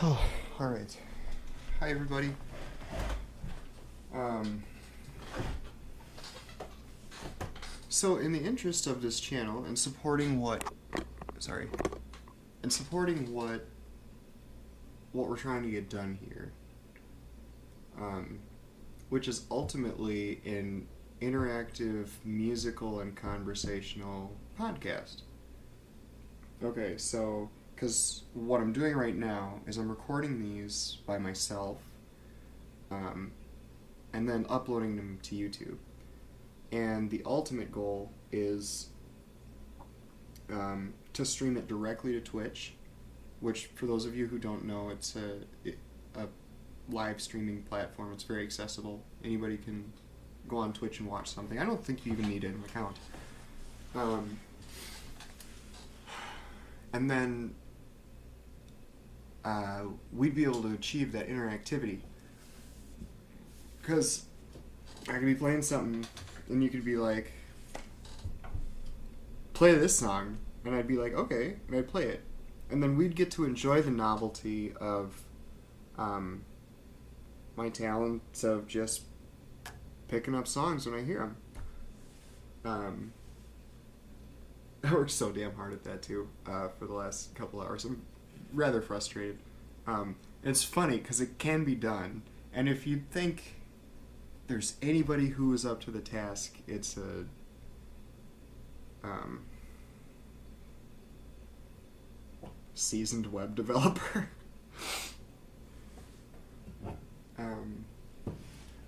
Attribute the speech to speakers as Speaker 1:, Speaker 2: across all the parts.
Speaker 1: Oh, all right. Hi, everybody. Um, so, in the interest of this channel and supporting sorry, and supporting what we're trying to get done here, which is ultimately an interactive, musical, and conversational podcast. Okay, so because what I'm doing right now is I'm recording these by myself, um, and then uploading them to YouTube. And the ultimate goal is to stream it directly to Twitch, which, for those of you who don't know, it's a live streaming platform. It's very accessible. Anybody can go on Twitch and watch something. I don't think you even need an account. And then we'd be able to achieve that interactivity. Because I could be playing something, and you could be like, play this song, and I'd be like, okay, and I'd play it. And then we'd get to enjoy the novelty of my talents of just picking up songs when I hear them. I worked so damn hard at that, too, for the last couple hours. I'm rather frustrated. It's funny, because it can be done, and if you think there's anybody who is up to the task, it's a seasoned web developer.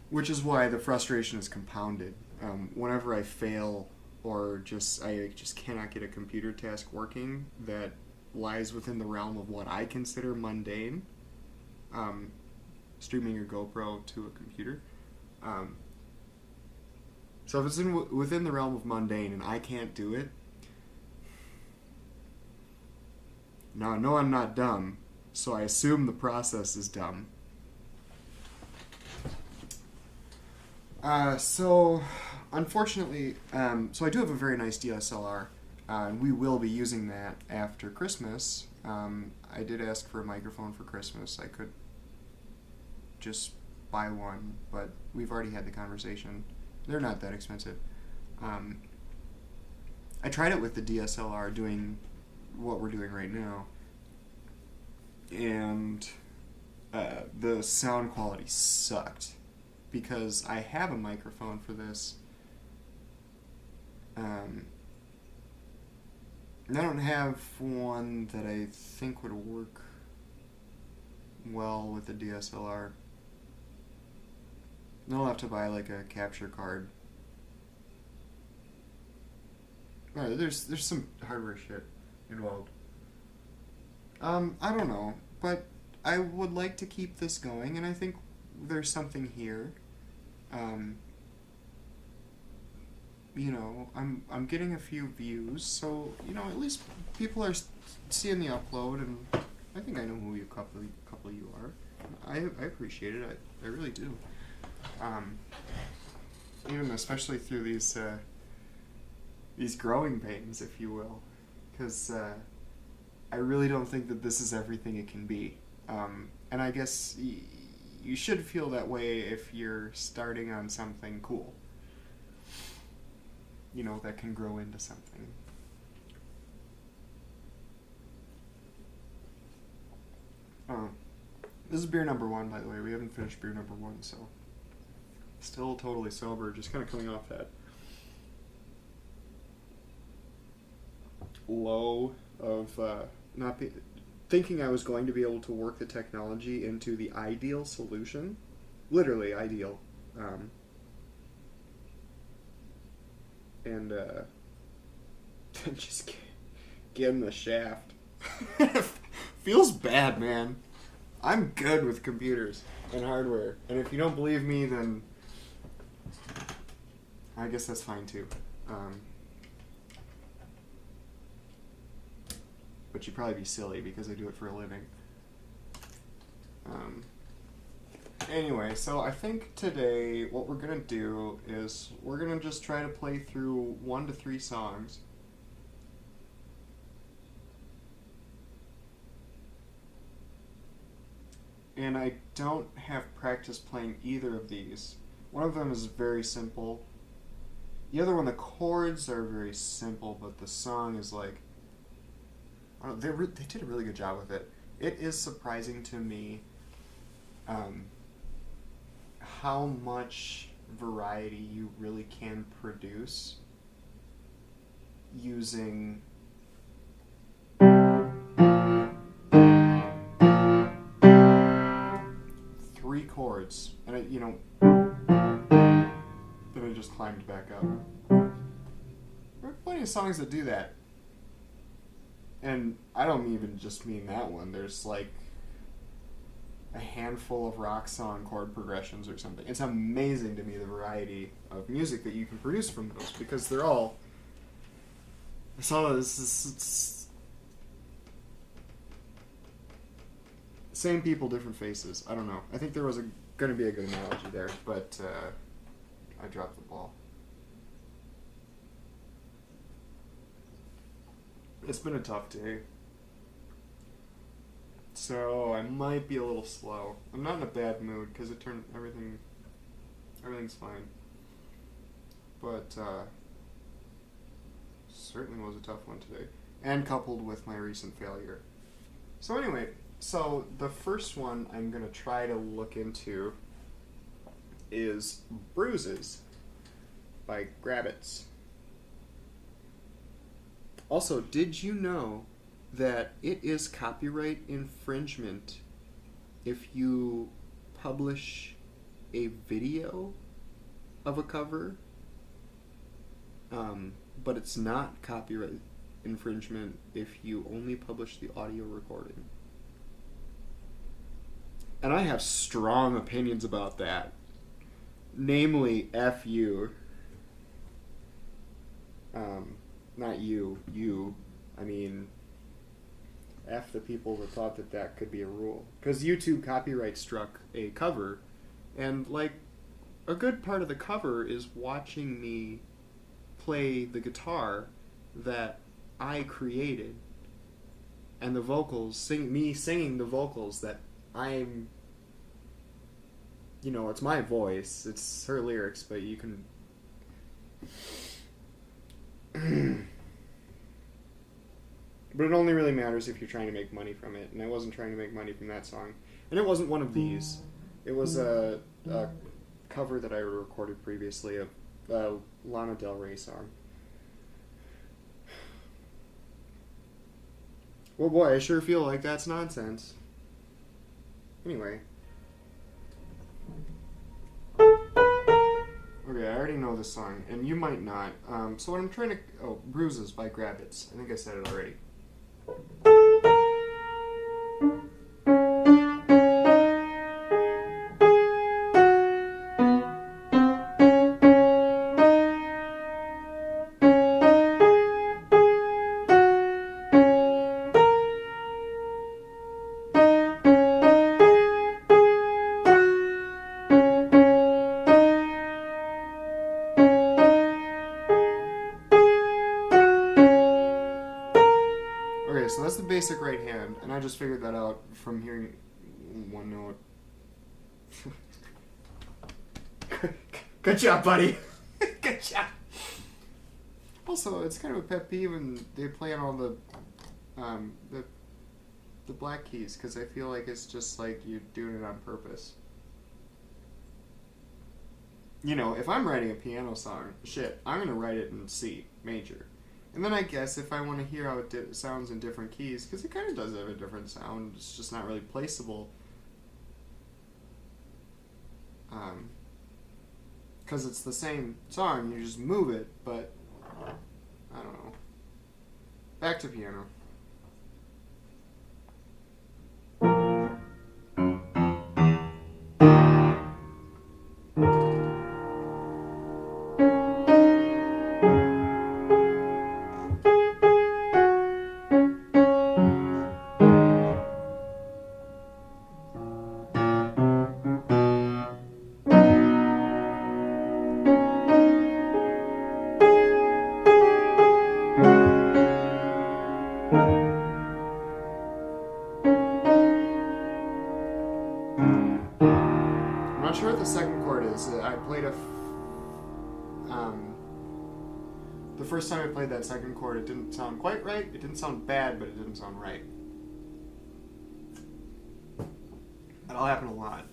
Speaker 1: Which is why the frustration is compounded. Whenever I fail or I just cannot get a computer task working that lies within the realm of what I consider mundane, streaming your GoPro to a computer. So if it's within the realm of mundane and I can't do it, now I know I'm not dumb, so I assume the process is dumb. So unfortunately, so I do have a very nice DSLR, and we will be using that after Christmas. I did ask for a microphone for Christmas. I could just buy one, but we've already had the conversation. They're not that expensive. I tried it with the DSLR doing what we're doing right now, and the sound quality sucked because I have a microphone for this. And I don't have one that I think would work well with the DSLR. I'll have to buy like a capture card. There's some hardware shit involved. I don't know, but I would like to keep this going, and I think there's something here. I'm getting a few views, so at least people are seeing the upload, and I think I know who a couple of you are. I appreciate it. I really do. Even especially through these growing pains, if you will, because I really don't think that this is everything it can be. And I guess you should feel that way if you're starting on something cool. That can grow into something. This is beer number 1, by the way. We haven't finished beer number 1, so still totally sober, just kind of coming off that low of thinking I was going to be able to work the technology into the ideal solution. Literally ideal. And just getting the shaft. Feels bad, man. I'm good with computers and hardware, and if you don't believe me, then I guess that's fine too. But you'd probably be silly because I do it for a living. Anyway, so I think today what we're going to do is we're going to just try to play through 1 to 3 songs. and I don't have practice playing either of these. One of them is very simple. The other one, the chords are very simple, but the song is like, I don't know, they did a really good job with it. It is surprising to me how much variety you really can produce using three chords. And it, then I just climbed back up. There are plenty of songs that do that. And I don't even just mean that one. There's like a handful of rock song chord progressions or something. It's amazing to me the variety of music that you can produce from those, because they're all... Some of this is... Same people, different faces. I don't know. I think there was going to be a good analogy there, but I dropped the ball. It's been a tough day. So I might be a little slow. I'm not in a bad mood because everything's fine. But certainly was a tough one today, and coupled with my recent failure. So anyway, the first one I'm gonna try to look into is Bruises by Grabbits. Also, did you know that it is copyright infringement if you publish a video of a cover, but it's not copyright infringement if you only publish the audio recording? And I have strong opinions about that. Namely, F you. Not you. I mean, F the people that thought that could be a rule. Because YouTube copyright struck a cover, and like a good part of the cover is watching me play the guitar that I created, and the vocals, me singing the vocals that I'm, it's my voice, it's her lyrics, but you can... But it only really matters if you're trying to make money from it, and I wasn't trying to make money from that song. And it wasn't one of these. It was a cover that I recorded previously of a Lana Del Rey song. Well, boy, I sure feel like that's nonsense. Anyway. Okay, I already know this song, and you might not. So what I'm trying to... Oh, Bruises by Grabbits. I think I said it already. Okay, so that's the basic right hand, and I just figured that out from hearing one note. Good job, buddy. Good job. Also, it's kind of a pet peeve when they play on all the black keys, because I feel like it's just like you're doing it on purpose. If I'm writing a piano song, I'm gonna write it in C major. And then I guess if I want to hear how it sounds in different keys, because it kind of does have a different sound, it's just not really placeable. Because it's the same song, you just move it, but I don't know. Back to piano. I'm not sure what the second chord is. I played the first time I played that second chord, it didn't sound quite right. It didn't sound bad, but it didn't sound right. That'll happen a lot.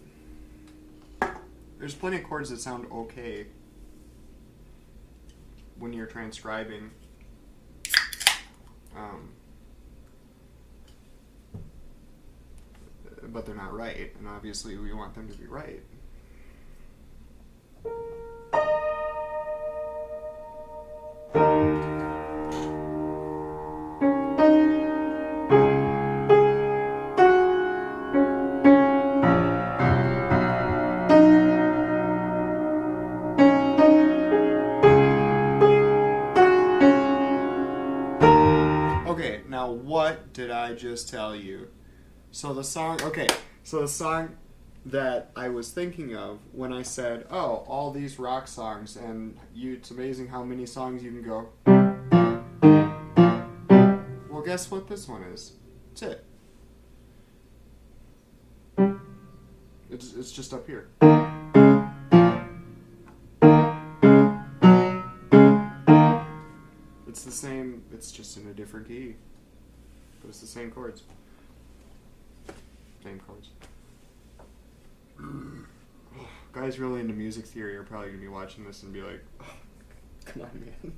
Speaker 1: There's plenty of chords that sound okay when you're transcribing. But they're not right, and obviously we want them to be right. Okay, now what did I just tell you? So the song that I was thinking of when I said, oh, all these rock songs, and it's amazing how many songs you can go. Well, guess what this one is? It's it. It's just up here. It's the same, it's just in a different key. But it's the same chords. Same chords. Guys really into music theory are probably going to be watching this and be like, oh, come on, man.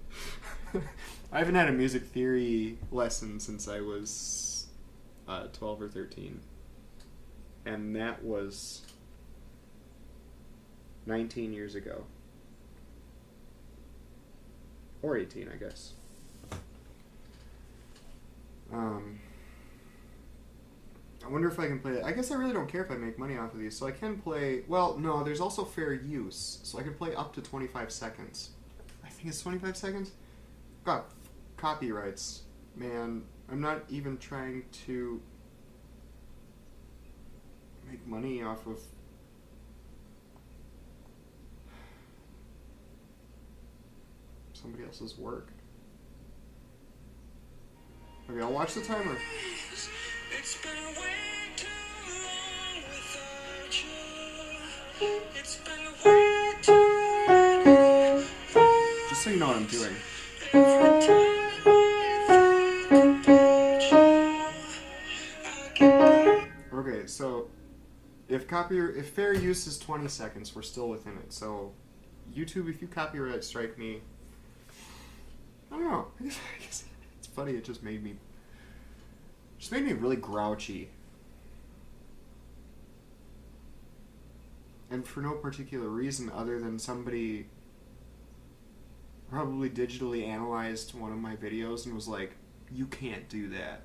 Speaker 1: I haven't had a music theory lesson since I was 12 or 13. And that was 19 years ago. Or 18, I guess. I wonder if I can play it. I guess I really don't care if I make money off of these. So I can play... Well, no, there's also fair use. So I can play up to 25 seconds. I think it's 25 seconds? God, copyrights. Man, I'm not even trying to make money off of... somebody else's work. Okay, I'll watch the timer. It's been way too long without you. It's been way too long. Just so you know what I'm doing. Okay, so if fair use is 20 seconds, we're still within it. So YouTube, if you copyright strike me, I don't know. I guess it's funny. It just made me really grouchy, and for no particular reason other than somebody probably digitally analyzed one of my videos and was like, "You can't do that."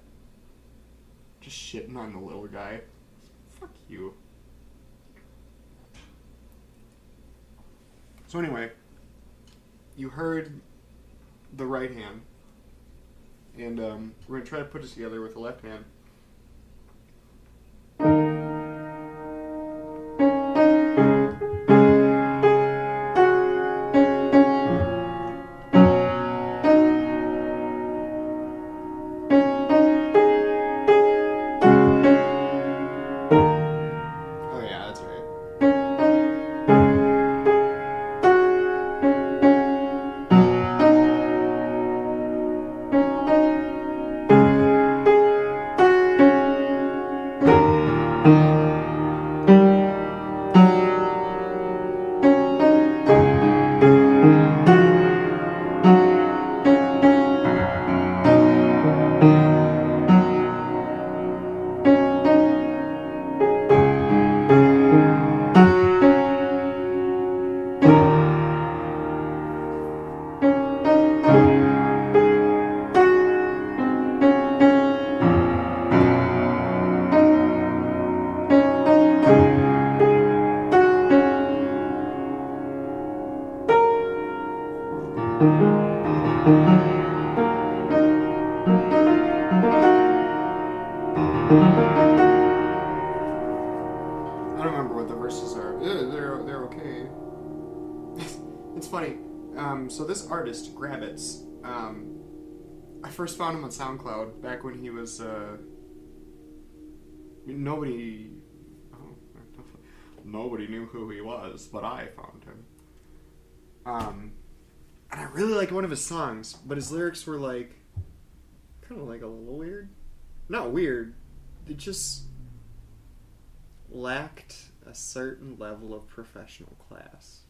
Speaker 1: Just shitting on the little guy. Fuck you. So anyway, you heard the right hand, and we're going to try to put it together with the left hand. Oh yeah, that's right. I don't remember what the verses are. They're okay. It's funny. So this artist, Grabbits, I first found him on SoundCloud back when he was nobody. Oh, nobody knew who he was, but I found him. And I really liked one of his songs, but his lyrics were like, kind of like a little weird. Not weird. It just lacked a certain level of professional class.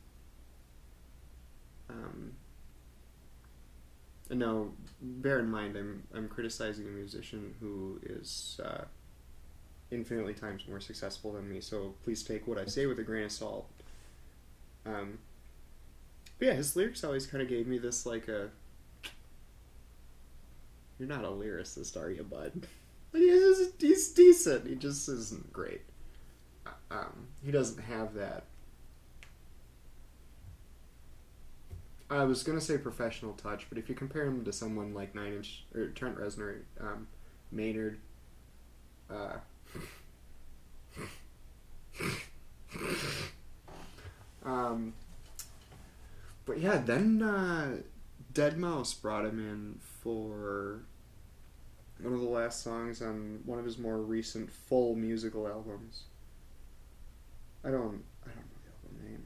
Speaker 1: No, bear in mind, I'm criticizing a musician who is infinitely times more successful than me, so please take what I say with a grain of salt. But yeah, his lyrics always kind of gave me this, like, you're not a lyricist, are you, bud? He's decent, he just isn't great. He doesn't have that. I was gonna say professional touch, but if you compare him to someone like Nine Inch or Trent Reznor, Maynard, but yeah, then deadmau5 brought him in for one of the last songs on one of his more recent full musical albums. I don't know the album name.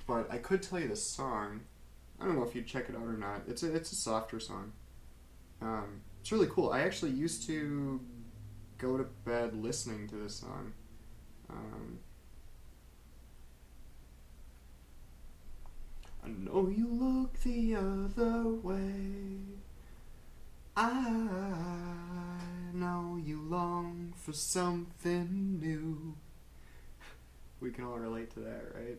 Speaker 1: But I could tell you the song. I don't know if you'd check it out or not. It's a softer song. It's really cool. I actually used to go to bed listening to this song. I know you look the other way. I know you long for something new. We can all relate to that, right?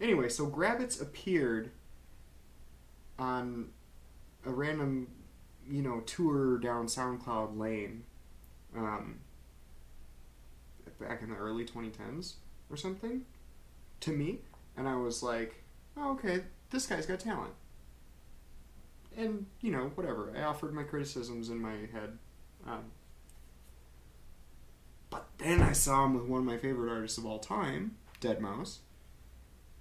Speaker 1: Anyway, so Grabbits appeared on a random, tour down SoundCloud lane back in the early 2010s or something to me. And I was like, oh, okay, this guy's got talent. And, whatever. I offered my criticisms in my head. But then I saw him with one of my favorite artists of all time, deadmau5.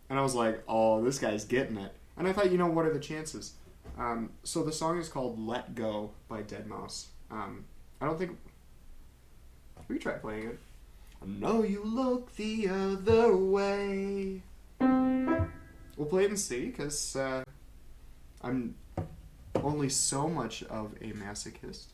Speaker 1: And I was like, oh, this guy's getting it. And I thought, what are the chances? So the song is called Let Go by deadmau5. I don't think... We can try playing it. I know you look the other way. We'll play it and see, because I'm only so much of a masochist.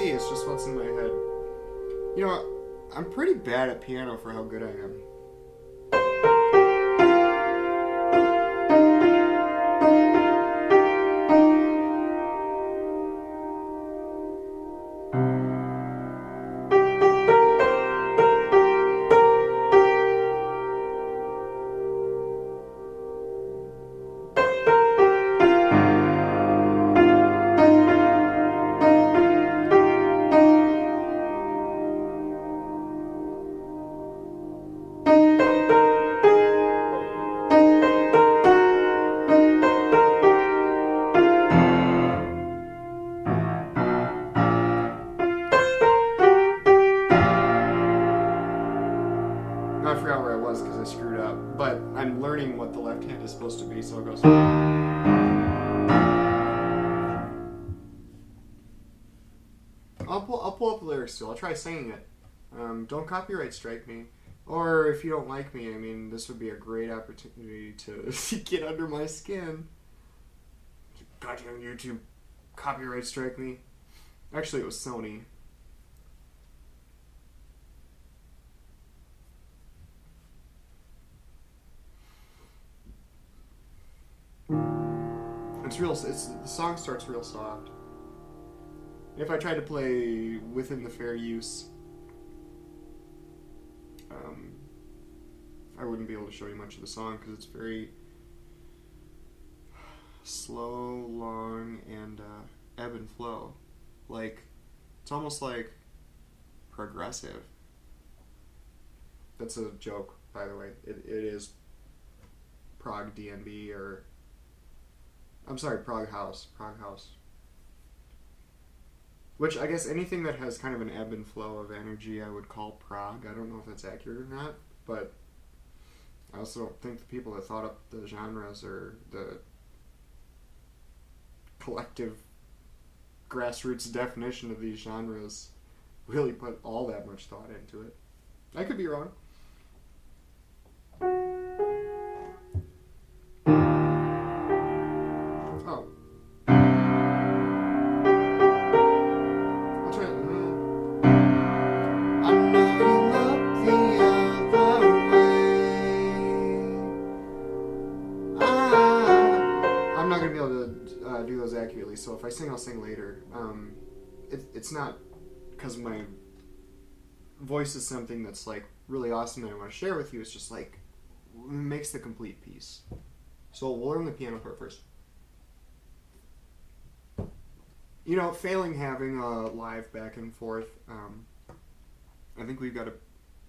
Speaker 1: It's just what's in my head. I'm pretty bad at piano for how good I am. I forgot where I was because I screwed up, but I'm learning what the left hand is supposed to be, so it goes... I'll pull up the lyrics too. I'll try singing it. Don't copyright strike me. Or if you don't like me, this would be a great opportunity to get under my skin. Goddamn YouTube copyright strike me. Actually, it was Sony. The song starts real soft. If I tried to play within the fair use, I wouldn't be able to show you much of the song because it's very slow, long, and ebb and flow. It's almost like progressive. That's a joke, by the way. It is prog DnB or... I'm sorry, prog house. Prog house. Which I guess anything that has kind of an ebb and flow of energy I would call prog. I don't know if that's accurate or not, but I also don't think the people that thought up the genres or the collective grassroots definition of these genres really put all that much thought into it. I could be wrong. Oh. I'll try it. I know you look the other way. I'm not going to be able to do those accurately, so if I sing, I'll sing later. It's not because my voice is something that's like really awesome that I want to share with you. It's just like makes the complete piece. So we'll learn the piano part first. You know, failing having a live back and forth, I think we've got a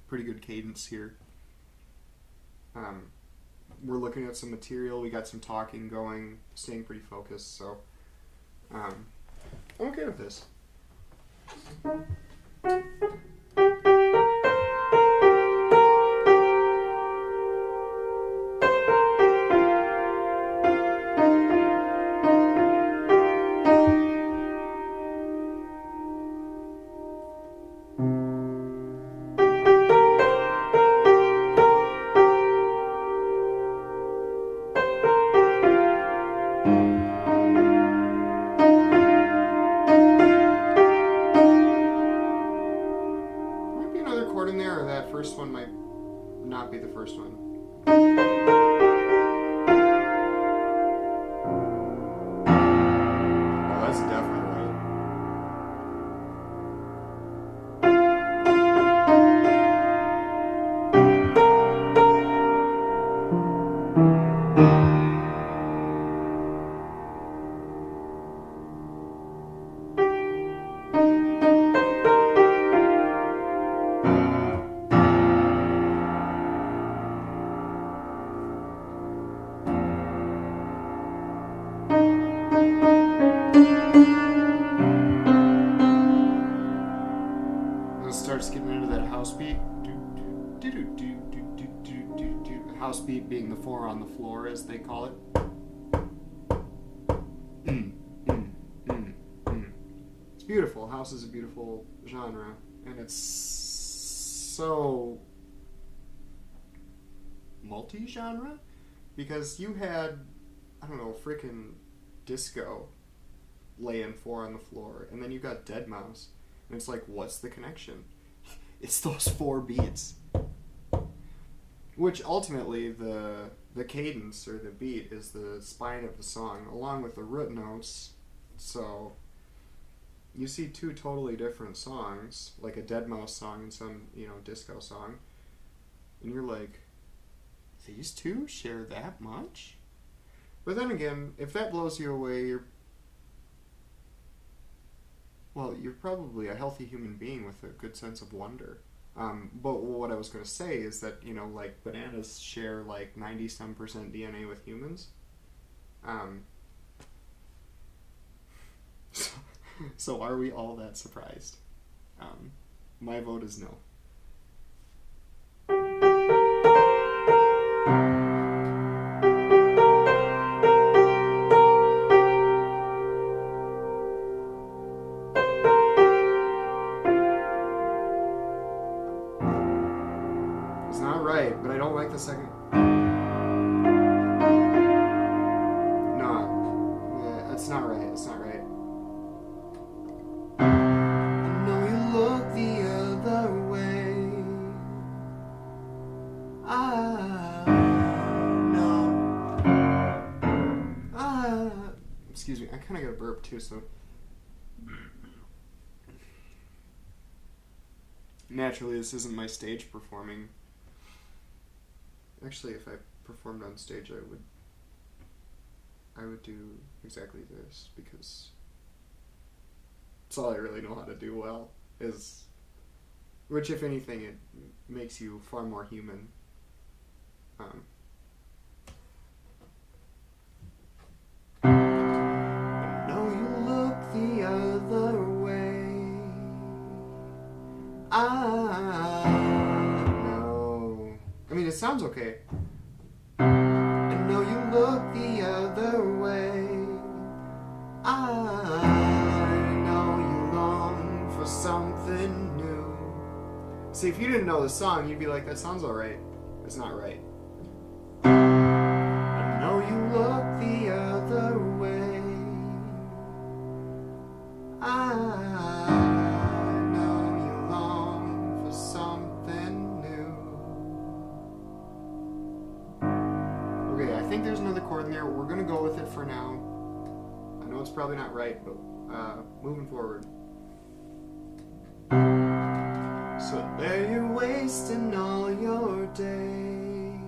Speaker 1: pretty good cadence here. We're looking at some material, we got some talking going, staying pretty focused, so I'm okay with this. First one might not be the first one. Oh, that's definitely right. Starts getting into that house beat. House beat being the 4 on the floor, as they call it. It's beautiful. House is a beautiful genre, and it's so multi-genre because you had, I don't know, frickin' disco laying 4 on the floor, and then you got Deadmau5, and it's like, what's the connection? It's those 4 beats. Which ultimately the cadence or the beat is the spine of the song, along with the root notes. So you see 2 totally different songs, like a Deadmau5 song and some, disco song, and you're like, these 2 share that much? But then again, if that blows you away, you're probably a healthy human being with a good sense of wonder. But what I was going to say is that, like bananas share like 90-some% DNA with humans. So are we all that surprised? My vote is no. It's not right, but I don't like the second. No, it's not right. It's not right. I know you look the other way. Excuse me. I kind of got a burp too, so. Naturally, this isn't my stage performing. Actually, if I performed on stage, I would do exactly this, because it's all I really know how to do well. Which, if anything, it makes you far more human. I know you look the other way. I know. I mean, it sounds okay. I know you look the other way. I know you long for something new. See, if you didn't know the song, you'd be like, that sounds alright. It's not right. I know you look the other way. I know you long for something new. Okay, I think there's another chord in there. We're gonna go with it for now. I know it's probably not right, but moving forward. So there you're wasting all your day,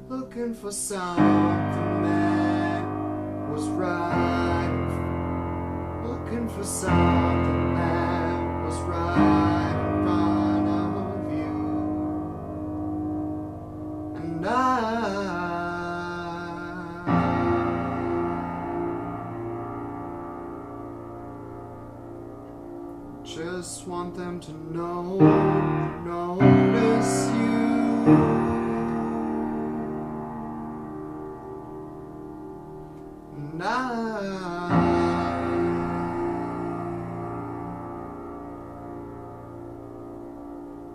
Speaker 1: looking for something that was right, looking for something that was right in front of you. And I just want them to notice you. And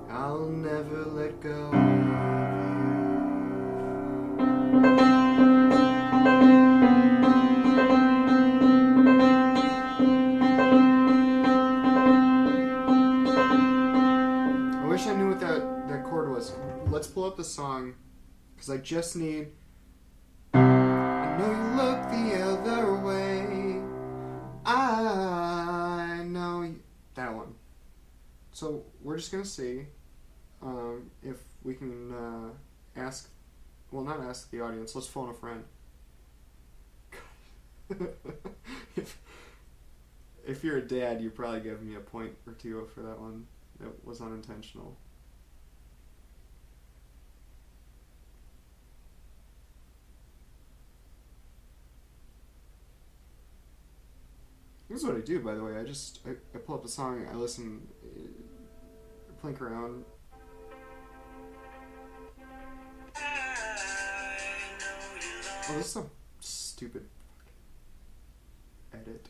Speaker 1: I'll never let go of I wish I knew what that chord was. Let's pull up the song, because I just need... I know you look the other way. I know you... That one. So we're just going to see if we can ask... Well, not ask the audience. Let's phone a friend. If you're a dad, you probably give me a point or two for that one. It was unintentional. This is what I do, by the way. I pull up a song, I listen, plink around. Oh, this is some stupid edit.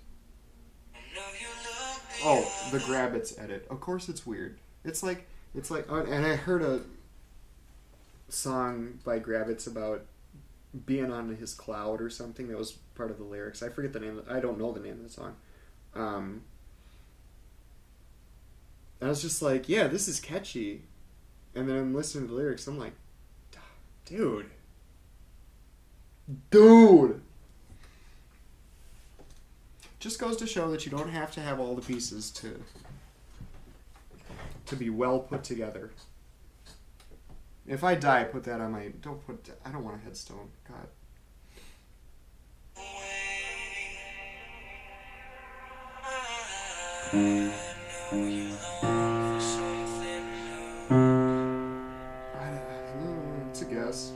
Speaker 1: Oh, the Grabbits edit. Of course it's weird. It's like, and I heard a song by Grabbits about being on his cloud or something that was part of the lyrics. I forget the name. I don't know the name of the song. I was just like, yeah, this is catchy. And then I'm listening to the lyrics. I'm like, dude. Just goes to show that you don't have to have all the pieces to be well put together. If I die, put that on my... I don't want a headstone. God. It's a guess.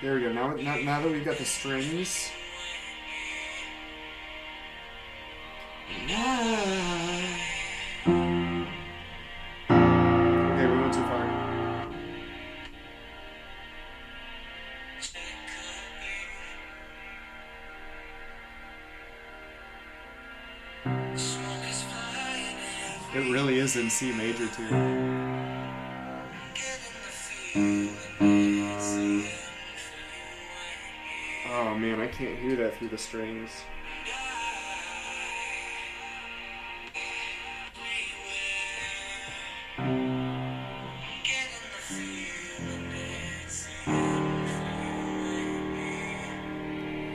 Speaker 1: There we go. Now that we've got the strings. Okay, we went too far. It really is in C major too. Oh man, I can't hear that through the strings.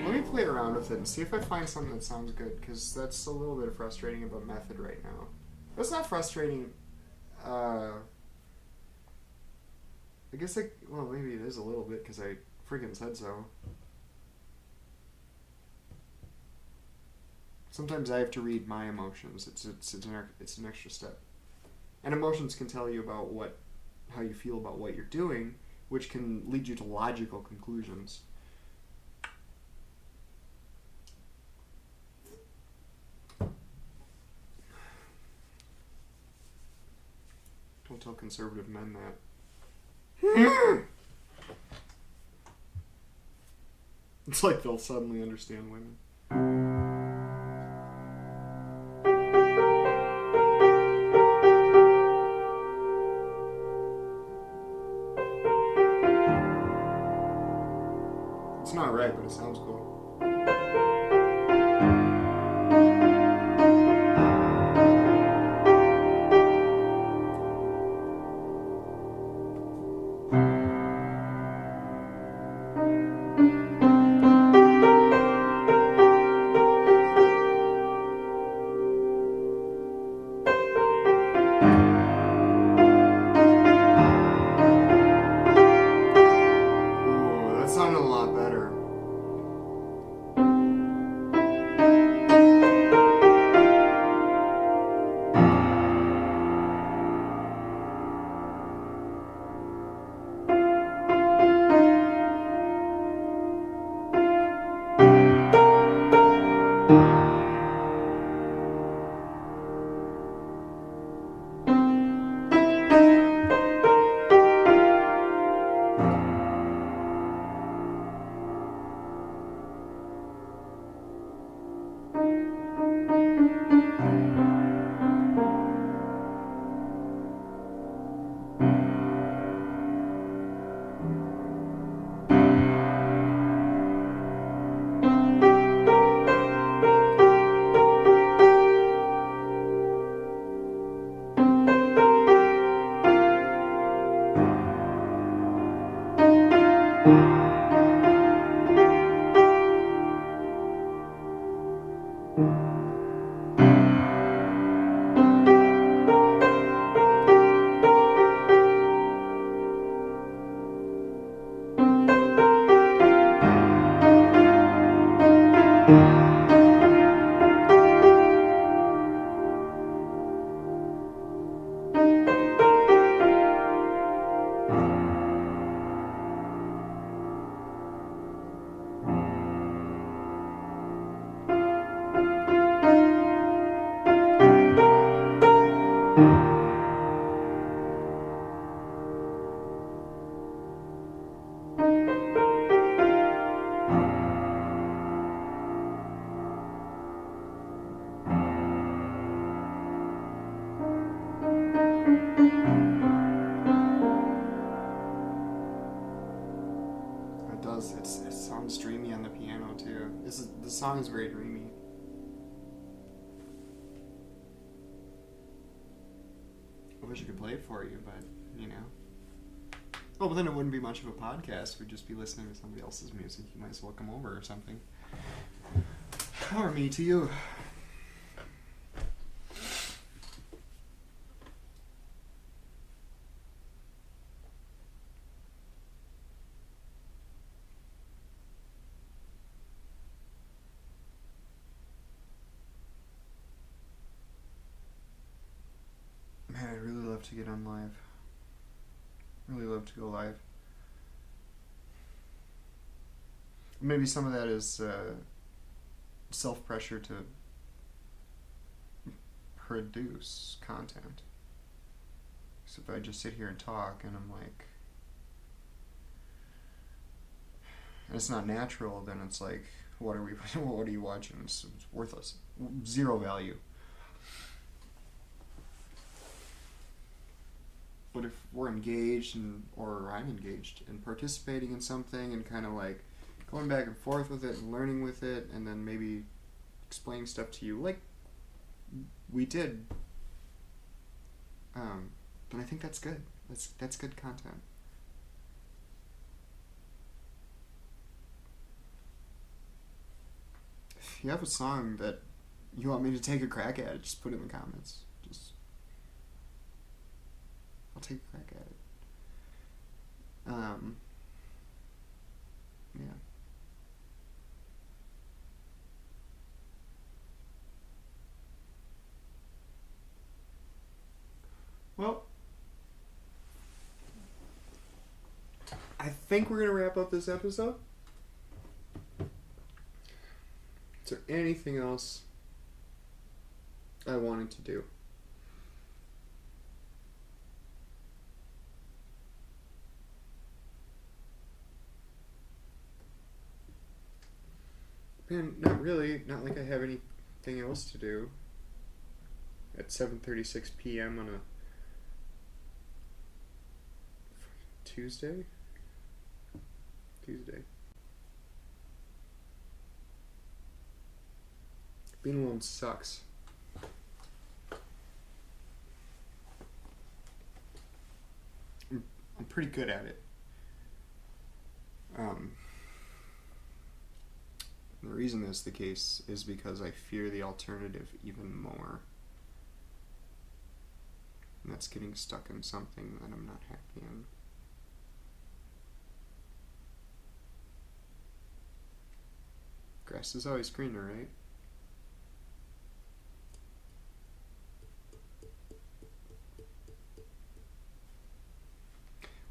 Speaker 1: Let me play around with it and see if I find something that sounds good, because that's a little bit frustrating about method right now. It's not frustrating. I guess well, maybe it is a little bit because I freaking said so. Sometimes I have to read my emotions. It's an extra step. And emotions can tell you about how you feel about what you're doing, which can lead you to logical conclusions. tell conservative men that. It's like they'll suddenly understand women. It's not right, but it sounds cool. Ooh, that sounded a lot better. It does. It sounds dreamy on the piano too. The song is very dreamy. I wish I could play it for you, but you know. Oh, but then it wouldn't be much of a podcast. We'd just be listening to somebody else's music. You might as well come over or something. Or me to you. Man, I'd really love to get on live. Really love to go live. Maybe some of that is self-pressure to produce content. So if I just sit here and talk and I'm like, and it's not natural, then it's like, what are you watching? It's worthless. Zero value. But if we're engaged, or I'm engaged in participating in something and kind of like going back and forth with it and learning with it and then maybe explaining stuff to you like we did, then I think that's good. That's good content. If you have a song that you want me to take a crack at, just put it in the comments. I'll take a crack at it. Yeah. Well, I think we're going to wrap up this episode. Is there anything else I wanted to do? Man, not really. Not like I have anything else to do at 7:36 p.m. on a Tuesday. Being alone sucks. I'm pretty good at it. The reason this is the case is because I fear the alternative even more. And that's getting stuck in something that I'm not happy in. Grass is always greener, right?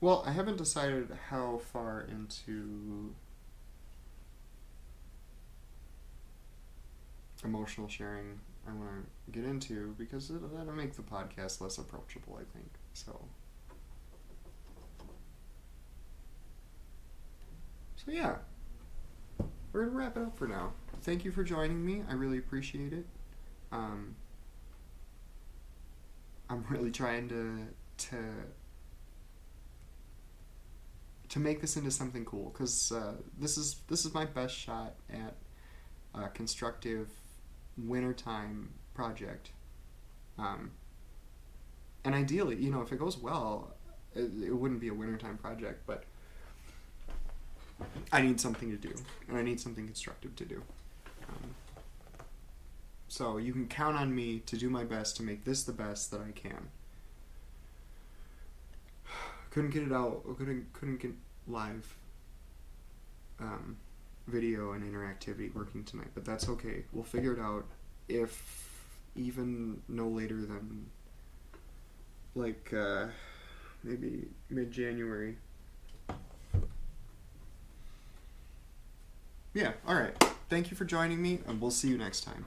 Speaker 1: Well, I haven't decided how far into emotional sharing I want to get into, because that'll make the podcast less approachable, I think. So yeah, we're gonna wrap it up for now. Thank you for joining me. I really appreciate it. I'm really trying to make this into something cool, because this is my best shot at a constructive wintertime project. And ideally, if it goes well, it wouldn't be a wintertime project, but I need something to do, and I need something constructive to do. So you can count on me to do my best to make this the best that I can. Couldn't get it out. Couldn't get live video and interactivity working tonight, but that's okay. We'll figure it out. If even no later than maybe mid-January. Yeah. All right. Thank you for joining me, and we'll see you next time.